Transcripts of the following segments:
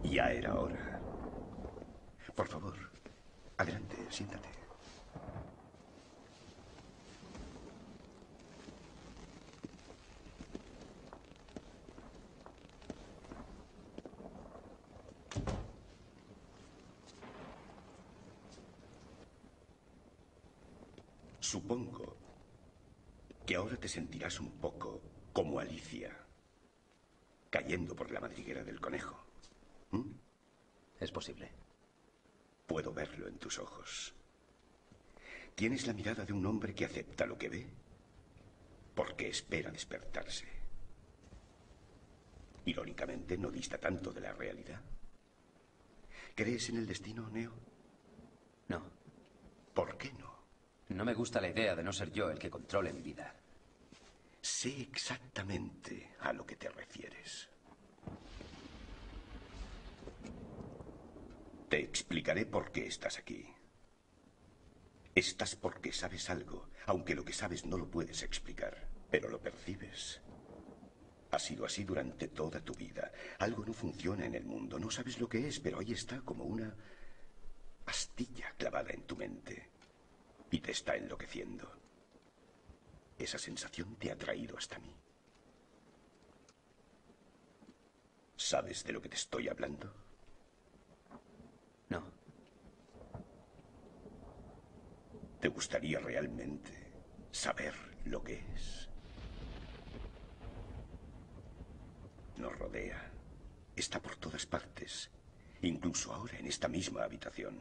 Ya era hora. Por favor, adelante, siéntate. Supongo que ahora te sentirás un poco como Alicia, cayendo por la madriguera del conejo. ¿Mm? Es posible. Puedo verlo en tus ojos. Tienes la mirada de un hombre que acepta lo que ve, porque espera despertarse. Irónicamente, no dista tanto de la realidad. ¿Crees en el destino, Neo? No. ¿Por qué no? No me gusta la idea de no ser yo el que controle mi vida. Sé exactamente a lo que te refieres. Te explicaré por qué estás aquí. Estás porque sabes algo, aunque lo que sabes no lo puedes explicar, pero lo percibes. Ha sido así durante toda tu vida. Algo no funciona en el mundo, no sabes lo que es, pero ahí está como una astilla clavada en tu mente y te está enloqueciendo. Esa sensación te ha traído hasta mí. ¿Sabes de lo que te estoy hablando? No. ¿Te gustaría realmente saber lo que es? Nos rodea. Está por todas partes. Incluso ahora en esta misma habitación.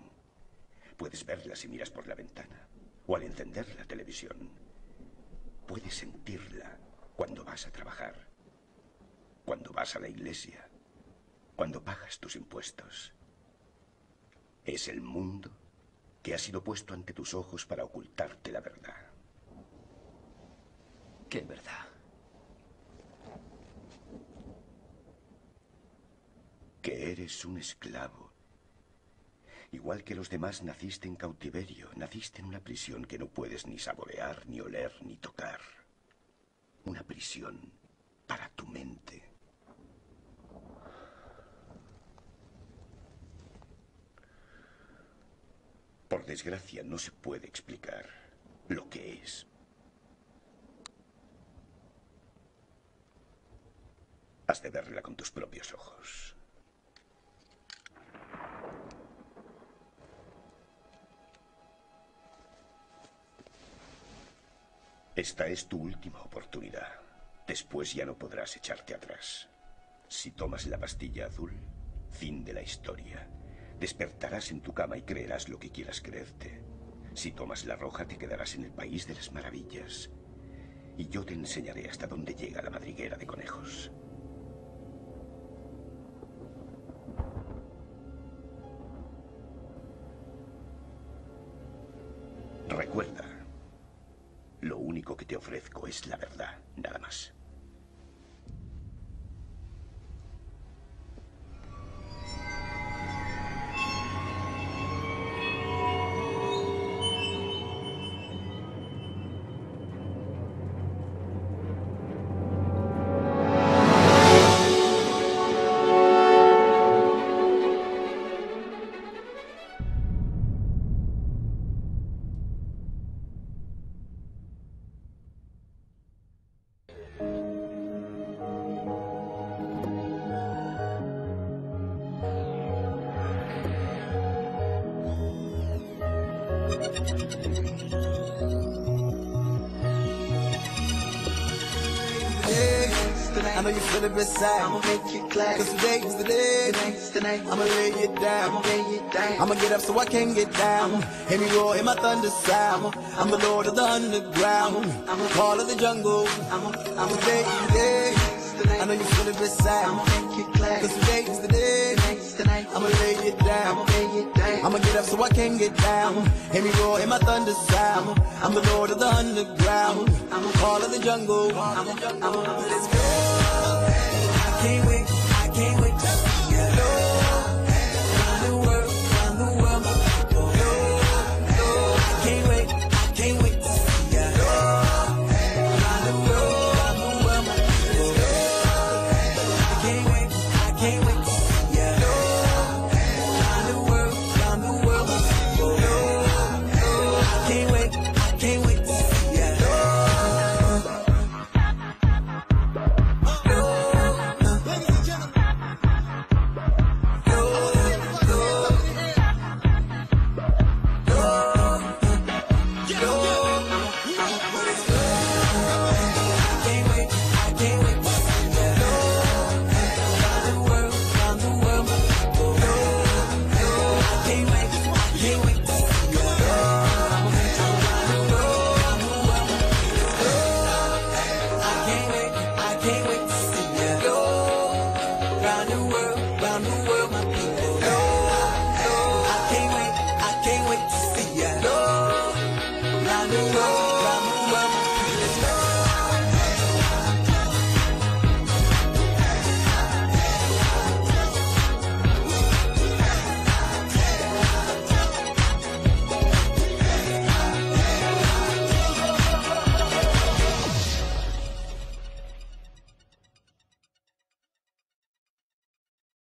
Puedes verla si miras por la ventana o al encender la televisión. Puedes sentirla cuando vas a trabajar, cuando vas a la iglesia, cuando pagas tus impuestos. Es el mundo que ha sido puesto ante tus ojos para ocultarte la verdad. ¿Qué verdad? Que eres un esclavo. Igual que los demás, naciste en cautiverio, naciste en una prisión que no puedes ni saborear, ni oler, ni tocar. Una prisión para tu mente. Por desgracia, no se puede explicar lo que es. Has de verla con tus propios ojos. Esta es tu última oportunidad. Después ya no podrás echarte atrás. Si tomas la pastilla azul, fin de la historia. Despertarás en tu cama y creerás lo que quieras creerte. Si tomas la roja, te quedarás en el país de las maravillas. Y yo te enseñaré hasta dónde llega la madriguera de conejos. Recuerda, lo único que te ofrezco es la verdad, nada más. I know you feel it beside. I'ma make you clap. Cause today is the day. Tonight's the night. I'ma lay it down. I'ma lay it down. I'ma get up so I can get down. Hear me roar in my thunder sound. I'm the lord of the underground. I'm a call of the jungle. Today is the day. I know you feel it beside. I'ma make you clap. Cause today is the day. Tonight's the night. I'ma lay it down. I'ma lay it down. I'ma get up so I can get down. Hear me roar in my thunder sound. I'm the lord of the underground. I'm a call of the jungle. Let's go. I can't wait to see you. Round the world, my people. I can't wait to see you. Round the world, my people. I can't wait to see you. Round the world, my people. I can't wait to see you. I can't wait to see ya. Round the world.